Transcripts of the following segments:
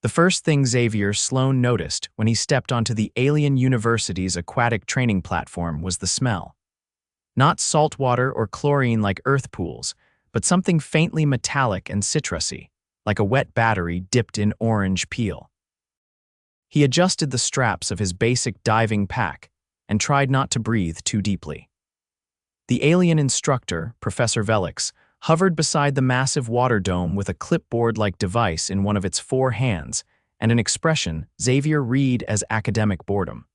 The first thing Xavier Sloan noticed when he stepped onto the Alien University's aquatic training platform was the smell. Not salt water or chlorine like Earth pools, but something faintly metallic and citrusy, like a wet battery dipped in orange peel. He adjusted the straps of his basic diving pack and tried not to breathe too deeply. The alien instructor, Professor Velix, hovered beside the massive water dome with a clipboard-like device in one of its 4 hands and an expression Xavier read as academic boredom.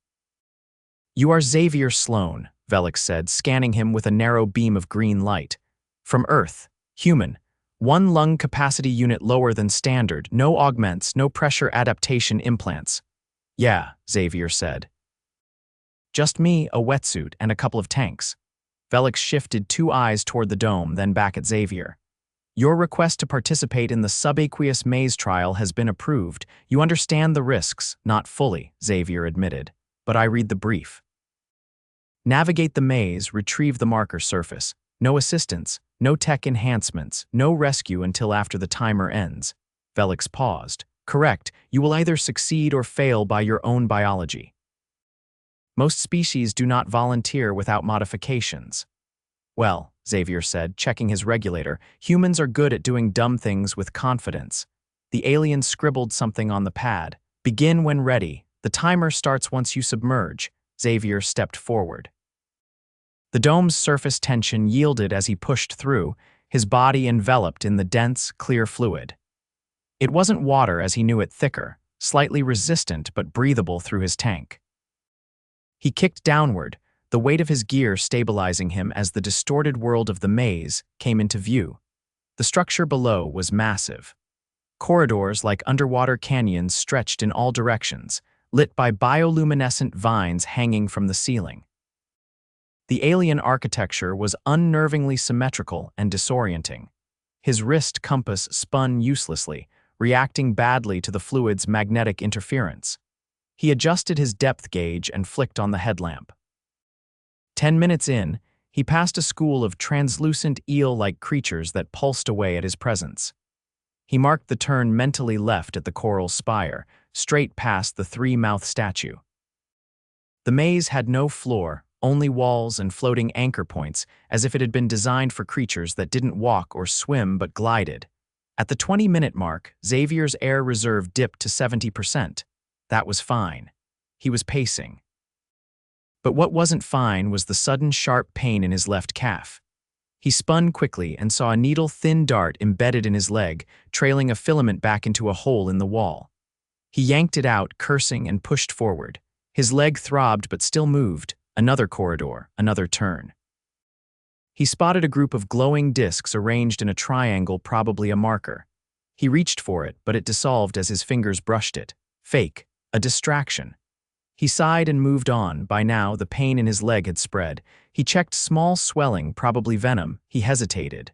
"You are Xavier Sloan," Velix said, scanning him with a narrow beam of green light. "From Earth, human, 1 lung capacity unit lower than standard, no augments, no pressure adaptation implants." "Yeah," Xavier said. "Just me, a wetsuit, and a couple of tanks." Velix shifted 2 eyes toward the dome, then back at Xavier. "Your request to participate in the subaqueous maze trial has been approved. You understand the risks." "Not fully," Xavier admitted, "but I read the brief. Navigate the maze, retrieve the marker surface. No assistance, no tech enhancements, no rescue until after the timer ends." Velix paused. "Correct, you will either succeed or fail by your own biology. Most species do not volunteer without modifications." "Well," Xavier said, checking his regulator, "humans are good at doing dumb things with confidence." The alien scribbled something on the pad. "Begin when ready. The timer starts once you submerge." Xavier stepped forward. The dome's surface tension yielded as he pushed through, his body enveloped in the dense, clear fluid. It wasn't water as he knew it, thicker, slightly resistant but breathable through his tank. He kicked downward, the weight of his gear stabilizing him as the distorted world of the maze came into view. The structure below was massive. Corridors like underwater canyons stretched in all directions, lit by bioluminescent vines hanging from the ceiling. The alien architecture was unnervingly symmetrical and disorienting. His wrist compass spun uselessly, reacting badly to the fluid's magnetic interference. He adjusted his depth gauge and flicked on the headlamp. 10 minutes in, he passed a school of translucent eel-like creatures that pulsed away at his presence. He marked the turn mentally left at the coral spire, straight past the 3-mouth statue. The maze had no floor, only walls and floating anchor points, as if it had been designed for creatures that didn't walk or swim but glided. At the 20-minute mark, Xavier's air reserve dipped to 70%. That was fine. He was pacing. But what wasn't fine was the sudden sharp pain in his left calf. He spun quickly and saw a needle-thin dart embedded in his leg, trailing a filament back into a hole in the wall. He yanked it out, cursing, and pushed forward. His leg throbbed but still moved. Another corridor, another turn. He spotted a group of glowing discs arranged in a triangle, probably a marker. He reached for it, but it dissolved as his fingers brushed it. Fake. A distraction. He sighed and moved on. By now, the pain in his leg had spread. He checked small swelling, probably venom. He hesitated.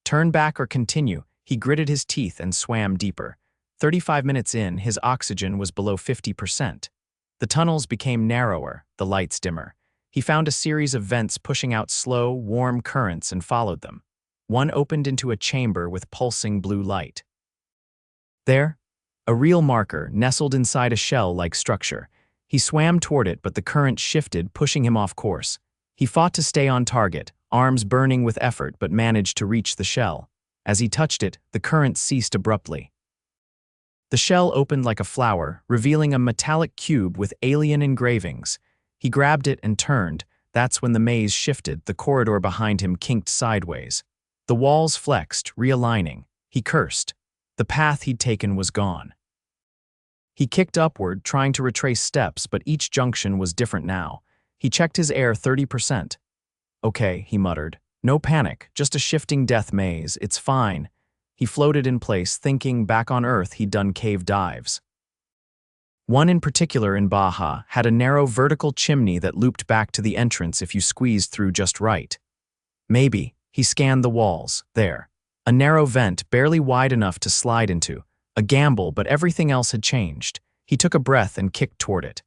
Turn back or continue. He gritted his teeth and swam deeper. 35 minutes in, his oxygen was below 50%. The tunnels became narrower, the lights dimmer. He found a series of vents pushing out slow, warm currents and followed them. One opened into a chamber with pulsing blue light. There, a real marker nestled inside a shell-like structure. He swam toward it, but the current shifted, pushing him off course. He fought to stay on target, arms burning with effort, but managed to reach the shell. As he touched it, the current ceased abruptly. The shell opened like a flower, revealing a metallic cube with alien engravings. He grabbed it and turned. That's when the maze shifted. The corridor behind him kinked sideways. The walls flexed, realigning. He cursed. The path he'd taken was gone. He kicked upward, trying to retrace steps, but each junction was different now. He checked his air 30%. "Okay," he muttered. "No panic, just a shifting death maze. It's fine." He floated in place, thinking back on Earth he'd done cave dives. One in particular in Baja had a narrow vertical chimney that looped back to the entrance if you squeezed through just right. Maybe. He scanned the walls. There. A narrow vent, barely wide enough to slide into. A gamble, but everything else had changed. He took a breath and kicked toward it.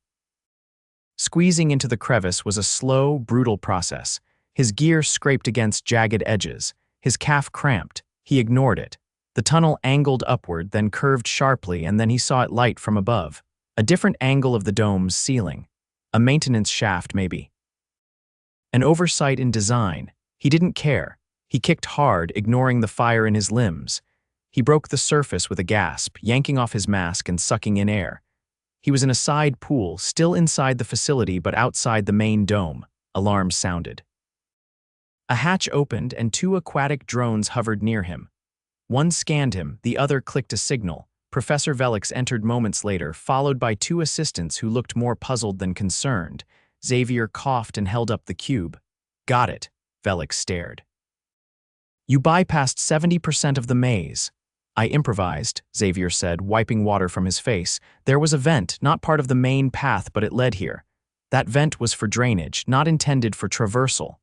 Squeezing into the crevice was a slow, brutal process. His gear scraped against jagged edges. His calf cramped. He ignored it. The tunnel angled upward, then curved sharply, and then he saw it light from above. A different angle of the dome's ceiling. A maintenance shaft, maybe. An oversight in design. He didn't care. He kicked hard, ignoring the fire in his limbs. He broke the surface with a gasp, yanking off his mask and sucking in air. He was in a side pool, still inside the facility but outside the main dome. Alarms sounded. A hatch opened and two aquatic drones hovered near him. One scanned him, the other clicked a signal. Professor Velix entered moments later, followed by two assistants who looked more puzzled than concerned. Xavier coughed and held up the cube. Got it, Velix stared. You bypassed 70% of the maze. I improvised, Xavier said, wiping water from his face. There was a vent, not part of the main path, but it led here. That vent was for drainage, not intended for traversal.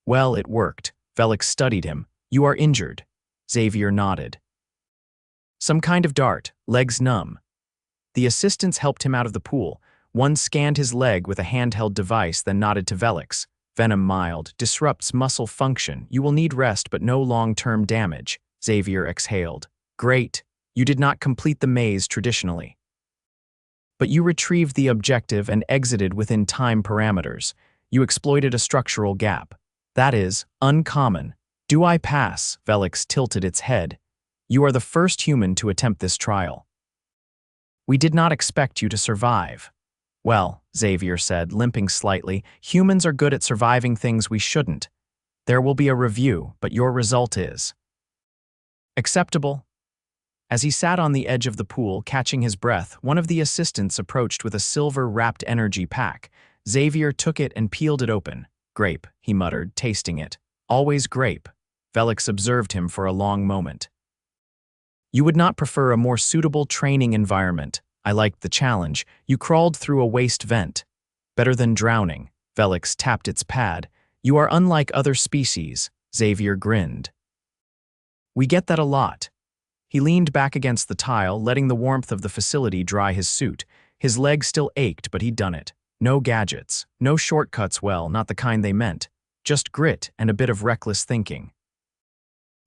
Well, it worked. Velix studied him. You are injured. Xavier nodded. Some kind of dart, legs numb. The assistants helped him out of the pool. One scanned his leg with a handheld device, then nodded to Velix. Venom mild, disrupts muscle function. You will need rest but no long-term damage. Xavier exhaled. Great. You did not complete the maze traditionally. But you retrieved the objective and exited within time parameters. You exploited a structural gap. That is uncommon. Do I pass? Velix tilted its head. You are the first human to attempt this trial. We did not expect you to survive. Well, Xavier said, limping slightly, humans are good at surviving things we shouldn't. There will be a review, but your result is acceptable. As he sat on the edge of the pool, catching his breath, one of the assistants approached with a silver-wrapped energy pack. Xavier took it and peeled it open. Grape, he muttered, tasting it. Always grape. Velix observed him for a long moment. You would not prefer a more suitable training environment. I liked the challenge. You crawled through a waste vent. Better than drowning. Velix tapped its pad. You are unlike other species. Xavier grinned. We get that a lot. He leaned back against the tile, letting the warmth of the facility dry his suit. His leg still ached, but he'd done it. No gadgets, no shortcuts, well, not the kind they meant. Just grit and a bit of reckless thinking.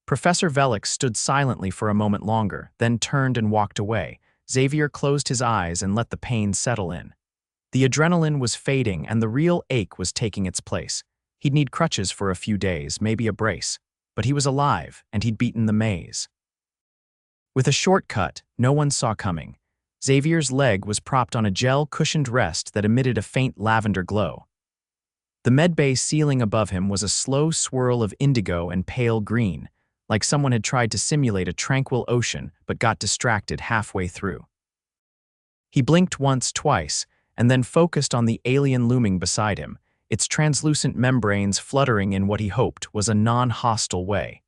Professor Velix stood silently for a moment longer, then turned and walked away. Xavier closed his eyes and let the pain settle in. The adrenaline was fading and the real ache was taking its place. He'd need crutches for a few days, maybe a brace. But he was alive, and he'd beaten the maze. With a shortcut no one saw coming, Xavier's leg was propped on a gel-cushioned rest that emitted a faint lavender glow. The medbay ceiling above him was a slow swirl of indigo and pale green, like someone had tried to simulate a tranquil ocean but got distracted halfway through. He blinked once, twice, and then focused on the alien looming beside him, its translucent membranes fluttering in what he hoped was a non-hostile way.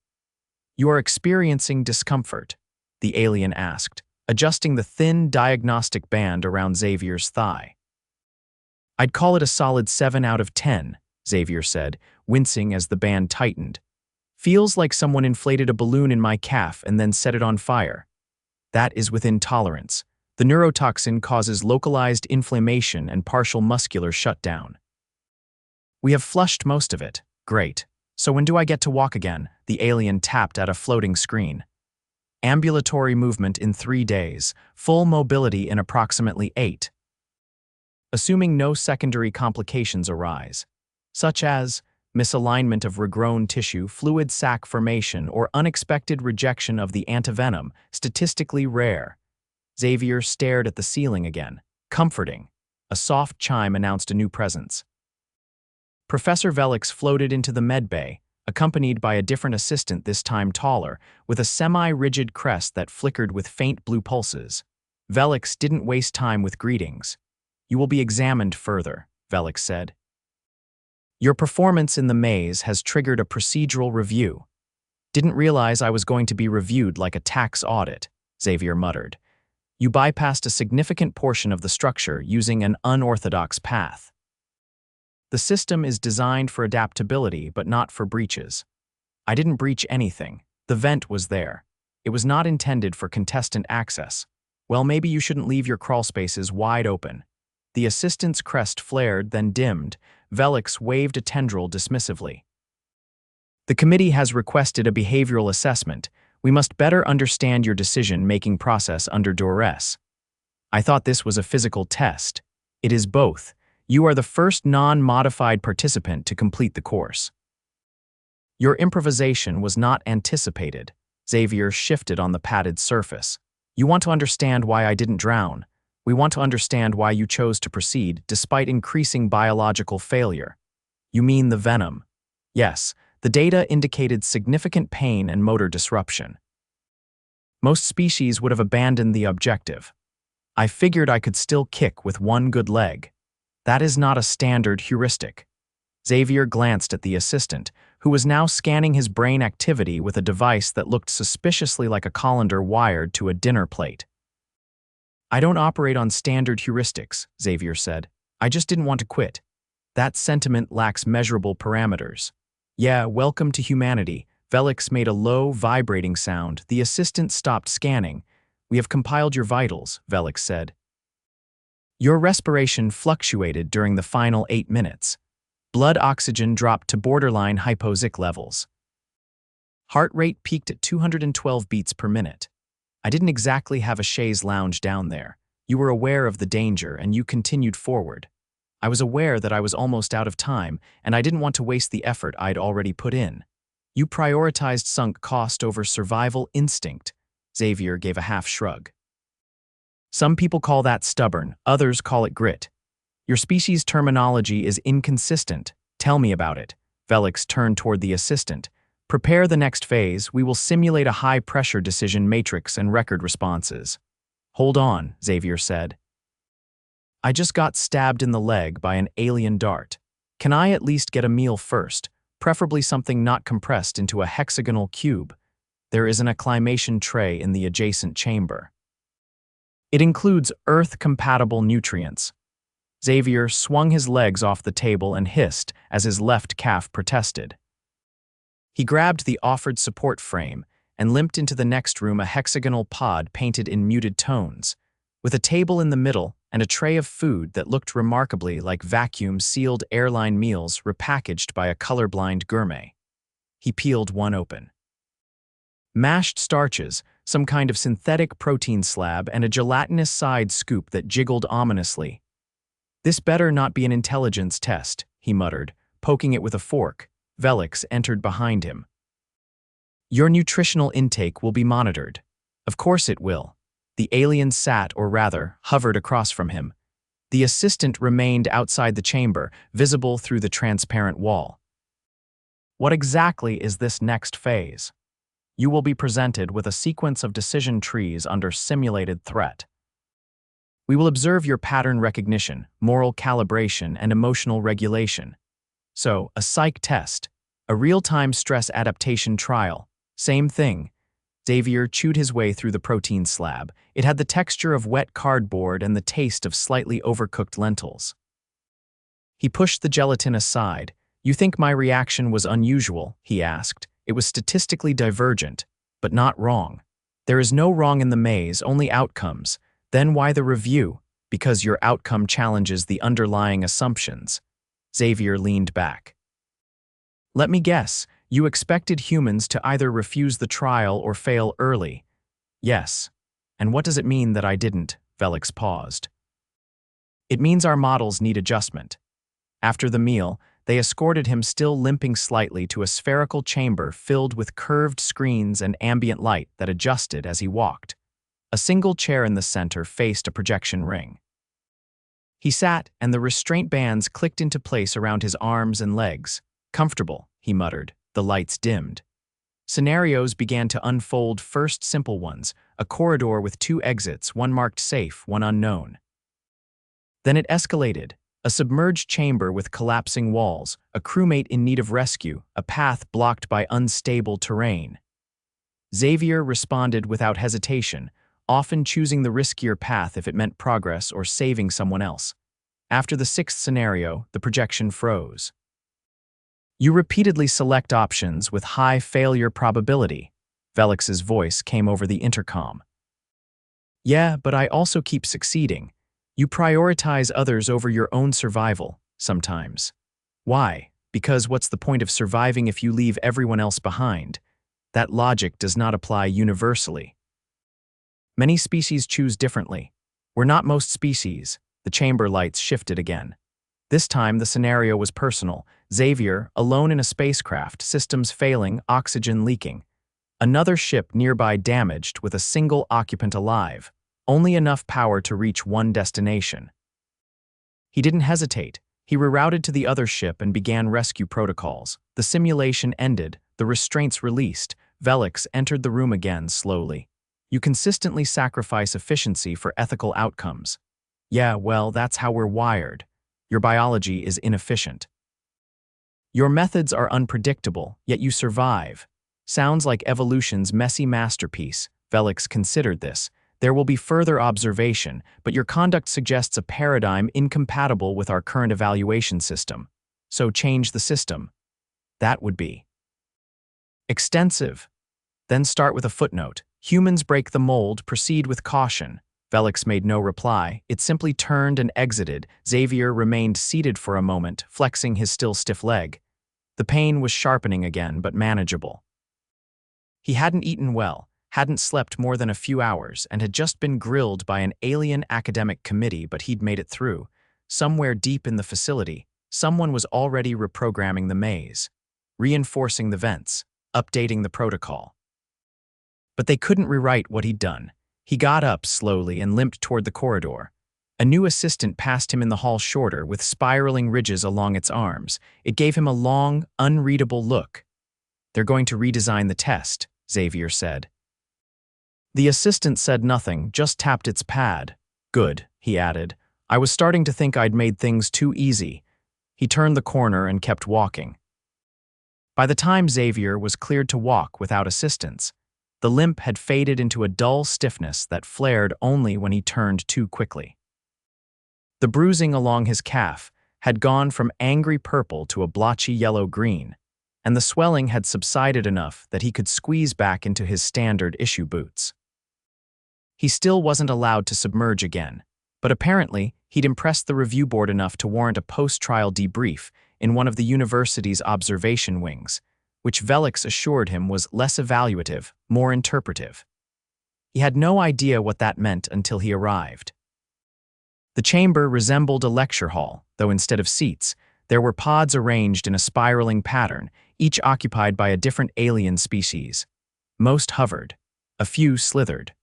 You are experiencing discomfort, the alien asked, adjusting the thin diagnostic band around Xavier's thigh. I'd call it a solid 7 out of 10, Xavier said, wincing as the band tightened. Feels like someone inflated a balloon in my calf and then set it on fire. That is within tolerance. The neurotoxin causes localized inflammation and partial muscular shutdown. We have flushed most of it. Great. So when do I get to walk again? The alien tapped at a floating screen. Ambulatory movement in 3 days, full mobility in approximately 8. Assuming no secondary complications arise, such as misalignment of regrown tissue, fluid sac formation, or unexpected rejection of the antivenom, statistically rare. Xavier stared at the ceiling again. Comforting. A soft chime announced a new presence. Professor Velix floated into the medbay, accompanied by a different assistant, this time taller, with a semi-rigid crest that flickered with faint blue pulses. Velix didn't waste time with greetings. You will be examined further, Velix said. Your performance in the maze has triggered a procedural review. Didn't realize I was going to be reviewed like a tax audit, Xavier muttered. You bypassed a significant portion of the structure using an unorthodox path. The system is designed for adaptability, but not for breaches. I didn't breach anything. The vent was there. It was not intended for contestant access. Well, maybe you shouldn't leave your crawl spaces wide open. The assistant's crest flared, then dimmed. Velix waved a tendril dismissively. The committee has requested a behavioral assessment. We must better understand your decision-making process under duress. I thought this was a physical test. It is both. You are the first non-modified participant to complete the course. Your improvisation was not anticipated. Xavier shifted on the padded surface. You want to understand why I didn't drown. We want to understand why you chose to proceed despite increasing biological failure. You mean the venom? Yes, the data indicated significant pain and motor disruption. Most species would have abandoned the objective. I figured I could still kick with one good leg. That is not a standard heuristic. Xavier glanced at the assistant, who was now scanning his brain activity with a device that looked suspiciously like a colander wired to a dinner plate. I don't operate on standard heuristics, Xavier said. I just didn't want to quit. That sentiment lacks measurable parameters. Yeah, welcome to humanity. Velix made a low, vibrating sound. The assistant stopped scanning. We have compiled your vitals, Velix said. Your respiration fluctuated during the final 8 minutes. Blood oxygen dropped to borderline hypoxic levels. Heart rate peaked at 212 beats per minute. I didn't exactly have a chaise lounge down there. You were aware of the danger and you continued forward. I was aware that I was almost out of time and I didn't want to waste the effort I'd already put in. You prioritized sunk cost over survival instinct. Xavier gave a half shrug. Some people call that stubborn, others call it grit. Your species' terminology is inconsistent. Tell me about it. Velix turned toward the assistant. Prepare the next phase. We will simulate a high-pressure decision matrix and record responses. Hold on, Xavier said. I just got stabbed in the leg by an alien dart. Can I at least get a meal first, preferably something not compressed into a hexagonal cube? There is an acclimation tray in the adjacent chamber. It includes Earth-compatible nutrients. Xavier swung his legs off the table and hissed as his left calf protested. He grabbed the offered support frame and limped into the next room, a hexagonal pod painted in muted tones, with a table in the middle and a tray of food that looked remarkably like vacuum-sealed airline meals repackaged by a colorblind gourmet. He peeled one open. Mashed starches, some kind of synthetic protein slab, and a gelatinous side scoop that jiggled ominously. This better not be an intelligence test, he muttered, poking it with a fork. Velix entered behind him. Your nutritional intake will be monitored. Of course it will. The alien sat, or rather, hovered across from him. The assistant remained outside the chamber, visible through the transparent wall. What exactly is this next phase? You will be presented with a sequence of decision trees under simulated threat. We will observe your pattern recognition, moral calibration, and emotional regulation. So, a psych test, a real-time stress adaptation trial, same thing. Xavier chewed his way through the protein slab. It had the texture of wet cardboard and the taste of slightly overcooked lentils. He pushed the gelatin aside. You think my reaction was unusual? He asked. It was statistically divergent, but not wrong. There is no wrong in the maze, only outcomes. Then why the review? Because your outcome challenges the underlying assumptions. Xavier leaned back. Let me guess, you expected humans to either refuse the trial or fail early. Yes. And what does it mean that I didn't? Velix paused. It means our models need adjustment. After the meal, they escorted him, still limping slightly, to a spherical chamber filled with curved screens and ambient light that adjusted as he walked. A single chair in the center faced a projection ring. He sat, and the restraint bands clicked into place around his arms and legs. Comfortable, he muttered. The lights dimmed. Scenarios began to unfold, first simple ones, a corridor with 2 exits, one marked safe, one unknown. Then it escalated. A submerged chamber with collapsing walls, a crewmate in need of rescue, a path blocked by unstable terrain. Xavier responded without hesitation, often choosing the riskier path if it meant progress or saving someone else. After the 6th scenario, the projection froze. You repeatedly select options with high failure probability. Velix's voice came over the intercom. Yeah, but I also keep succeeding. You prioritize others over your own survival, sometimes. Why? Because what's the point of surviving if you leave everyone else behind? That logic does not apply universally. Many species choose differently. We're not most species. The chamber lights shifted again. This time, the scenario was personal. Xavier, alone in a spacecraft, systems failing, oxygen leaking. Another ship nearby damaged with a single occupant alive, only enough power to reach one destination. He didn't hesitate. He rerouted to the other ship and began rescue protocols. The simulation ended, the restraints released. Velix entered the room again slowly. You consistently sacrifice efficiency for ethical outcomes. Yeah, well, that's how we're wired. Your biology is inefficient. Your methods are unpredictable, yet you survive. Sounds like evolution's messy masterpiece. Velix considered this. There will be further observation, but your conduct suggests a paradigm incompatible with our current evaluation system. So change the system. That would be extensive. Then start with a footnote. Humans break the mold, proceed with caution. Velix made no reply. It simply turned and exited. Xavier remained seated for a moment, flexing his still stiff leg. The pain was sharpening again, but manageable. He hadn't eaten well, hadn't slept more than a few hours, and had just been grilled by an alien academic committee, but he'd made it through. Somewhere deep in the facility, someone was already reprogramming the maze, reinforcing the vents, updating the protocol. But they couldn't rewrite what he'd done. He got up slowly and limped toward the corridor. A new assistant passed him in the hall shorter, with spiraling ridges along its arms. It gave him a long, unreadable look. "They're going to redesign the test," Xavier said. The assistant said nothing, just tapped its pad. "Good," he added. "I was starting to think I'd made things too easy." He turned the corner and kept walking. By the time Xavier was cleared to walk without assistance, the limp had faded into a dull stiffness that flared only when he turned too quickly. The bruising along his calf had gone from angry purple to a blotchy yellow-green, and the swelling had subsided enough that he could squeeze back into his standard issue boots. He still wasn't allowed to submerge again, but apparently he'd impressed the review board enough to warrant a post-trial debrief in one of the university's observation wings, which Velix assured him was less evaluative, more interpretive. He had no idea what that meant until he arrived. The chamber resembled a lecture hall, though instead of seats, there were pods arranged in a spiraling pattern, each occupied by a different alien species. Most hovered. A few slithered.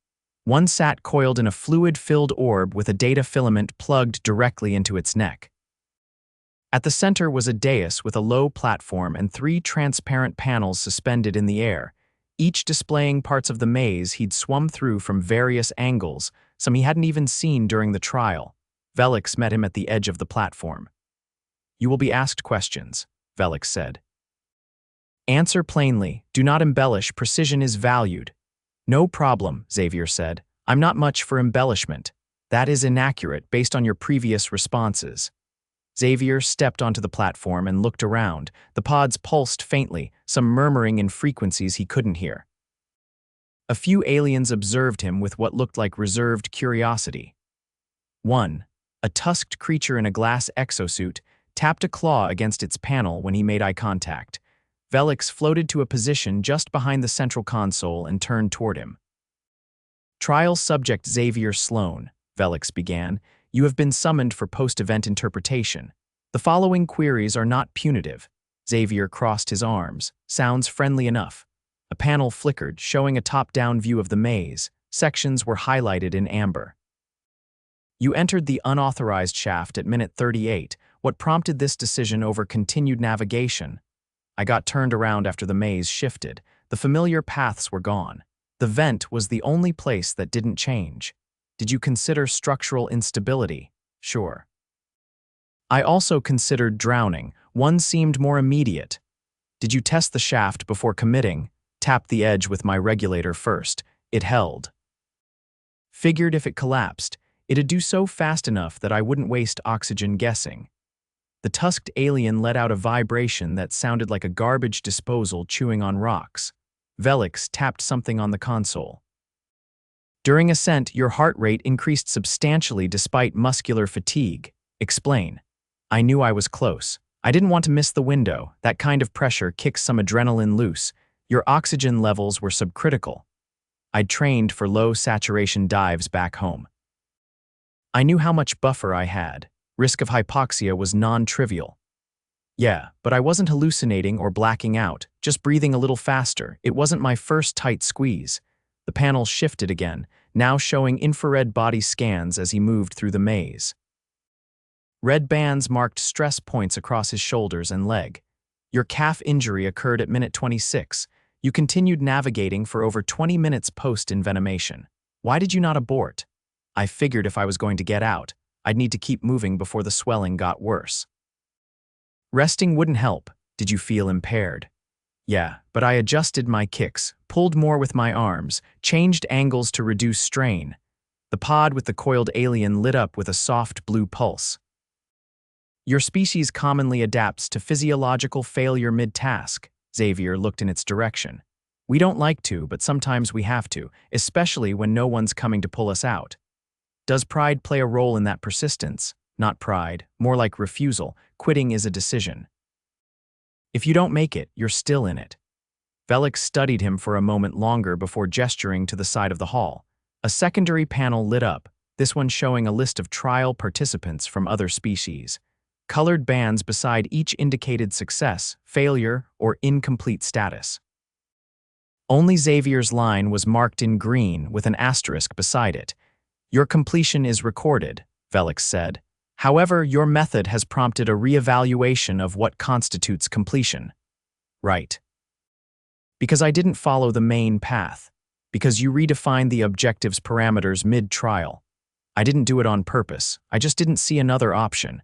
One sat coiled in a fluid-filled orb with a data filament plugged directly into its neck. At the center was a dais with a low platform and 3 transparent panels suspended in the air, each displaying parts of the maze he'd swum through from various angles, some he hadn't even seen during the trial. Velix met him at the edge of the platform. "You will be asked questions," Velix said. "Answer plainly. Do not embellish. Precision is valued." "No problem," Xavier said. "I'm not much for embellishment. That is inaccurate based on your previous responses." Xavier stepped onto the platform and looked around. The pods pulsed faintly, some murmuring in frequencies he couldn't hear. A few aliens observed him with what looked like reserved curiosity. One, a tusked creature in a glass exosuit, tapped a claw against its panel when he made eye contact. Velix floated to a position just behind the central console and turned toward him. "Trial subject Xavier Sloan," Velix began. "You have been summoned for post-event interpretation. The following queries are not punitive." Xavier crossed his arms. "Sounds friendly enough." A panel flickered, showing a top-down view of the maze. Sections were highlighted in amber. "You entered the unauthorized shaft at minute 38. What prompted this decision over continued navigation?" "I got turned around after the maze shifted. The familiar paths were gone. The vent was the only place that didn't change." "Did you consider structural instability?" "Sure." "I also considered drowning. One seemed more immediate." "Did you test the shaft before committing?" "Tapped the edge with my regulator first. It held." "Figured if it collapsed, it'd do so fast enough that I wouldn't waste oxygen guessing." The tusked alien let out a vibration that sounded like a garbage disposal chewing on rocks. Velix tapped something on the console. "During ascent, your heart rate increased substantially despite muscular fatigue. Explain." "I knew I was close. I didn't want to miss the window. That kind of pressure kicks some adrenaline loose." Your oxygen levels were subcritical. I'd trained for low saturation dives back home. I knew how much buffer I had. Risk of hypoxia was non-trivial. Yeah, but I wasn't hallucinating or blacking out, just breathing a little faster. It wasn't my first tight squeeze. The panel shifted again, now showing infrared body scans as he moved through the maze. Red bands marked stress points across his shoulders and leg. Your calf injury occurred at minute 26. You continued navigating for over 20 minutes post-envenomation. Why did you not abort? I figured if I was going to get out, I'd need to keep moving before the swelling got worse. Resting wouldn't help. Did you feel impaired? Yeah, but I adjusted my kicks, pulled more with my arms, changed angles to reduce strain. The pod with the coiled alien lit up with a soft blue pulse. Your species commonly adapts to physiological failure mid-task. Xavier looked in its direction. We don't like to, but sometimes we have to, especially when no one's coming to pull us out. Does pride play a role in that persistence? Not pride, more like refusal. Quitting is a decision. If you don't make it, you're still in it. Velix studied him for a moment longer before gesturing to the side of the hall. A secondary panel lit up, this one showing a list of trial participants from other species. Colored bands beside each indicated success, failure, or incomplete status. Only Xavier's line was marked in green with an asterisk beside it. Your completion is recorded, Velix said. However, your method has prompted a reevaluation of what constitutes completion. Right. Because I didn't follow the main path. Because you redefined the objective's parameters mid-trial. I didn't do it on purpose. I just didn't see another option.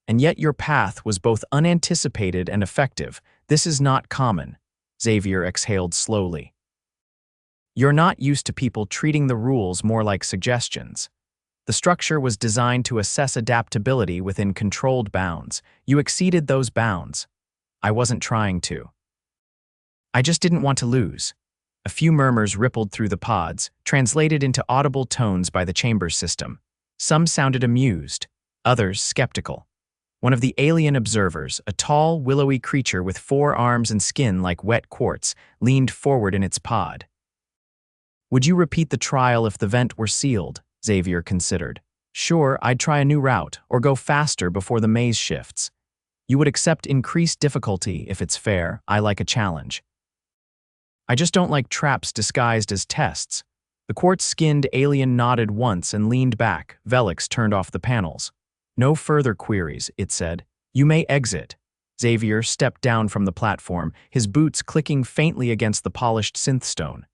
And yet your path was both unanticipated and effective. This is not common. Xavier exhaled slowly. You're not used to people treating the rules more like suggestions. The structure was designed to assess adaptability within controlled bounds. You exceeded those bounds. I wasn't trying to. I just didn't want to lose. A few murmurs rippled through the pods, translated into audible tones by the chambers system. Some sounded amused, others skeptical. One of the alien observers, a tall, willowy creature with 4 arms and skin like wet quartz, leaned forward in its pod. Would you repeat the trial if the vent were sealed? Xavier considered. Sure, I'd try a new route, or go faster before the maze shifts. You would accept increased difficulty if it's fair. I like a challenge. I just don't like traps disguised as tests. The quartz-skinned alien nodded once and leaned back. Velix turned off the panels. No further queries, it said. You may exit. Xavier stepped down from the platform, his boots clicking faintly against the polished synthstone.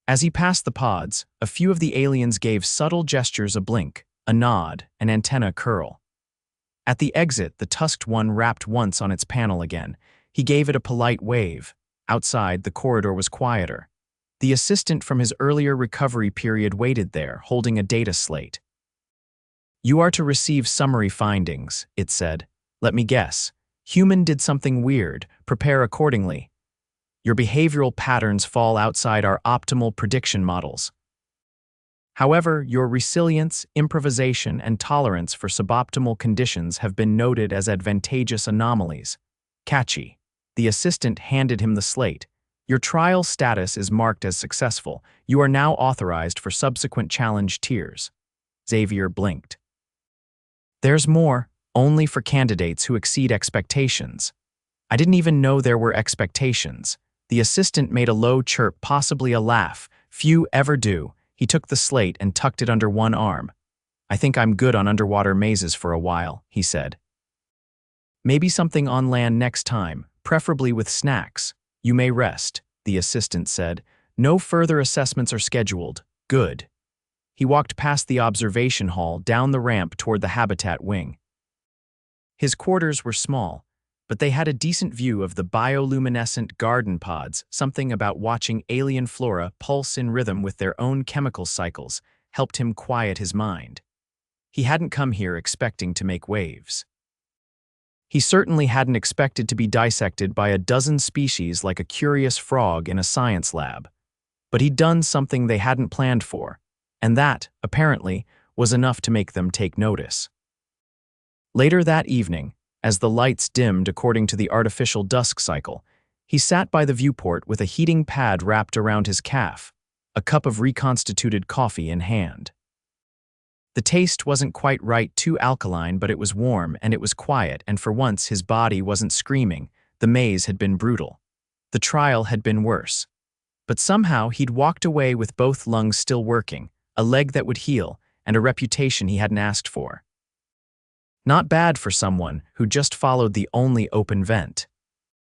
As he passed the pods, a few of the aliens gave subtle gestures, a blink, a nod, an antenna curl. At the exit, the tusked one rapped once on its panel again. He gave it a polite wave. Outside, the corridor was quieter. The assistant from his earlier recovery period waited there, holding a data slate. You are to receive summary findings, it said. Let me guess. Human did something weird. Prepare accordingly. Your behavioral patterns fall outside our optimal prediction models. However, your resilience, improvisation, and tolerance for suboptimal conditions have been noted as advantageous anomalies. Catchy. The assistant handed him the slate. Your trial status is marked as successful. You are now authorized for subsequent challenge tiers. Xavier blinked. There's more, only for candidates who exceed expectations. I didn't even know there were expectations. The assistant made a low chirp, possibly a laugh. Few ever do. He took the slate and tucked it under one arm. I think I'm good on underwater mazes for a while, he said. Maybe something on land next time, preferably with snacks. You may rest, the assistant said. No further assessments are scheduled. Good. He walked past the observation hall, down the ramp toward the habitat wing. His quarters were small, but they had a decent view of the bioluminescent garden pods. Something about watching alien flora pulse in rhythm with their own chemical cycles helped him quiet his mind. He hadn't come here expecting to make waves. He certainly hadn't expected to be dissected by a dozen species like a curious frog in a science lab. But he'd done something they hadn't planned for, and that, apparently, was enough to make them take notice. Later that evening, as the lights dimmed according to the artificial dusk cycle, He sat by the viewport with a heating pad wrapped around his calf, a cup of reconstituted coffee in hand. The taste wasn't quite right, too alkaline, but it was warm and it was quiet, and for once his body wasn't screaming. The maze had been brutal. The trial had been worse. But somehow he'd walked away with both lungs still working, a leg that would heal, and a reputation he hadn't asked for. Not bad for someone who just followed the only open vent.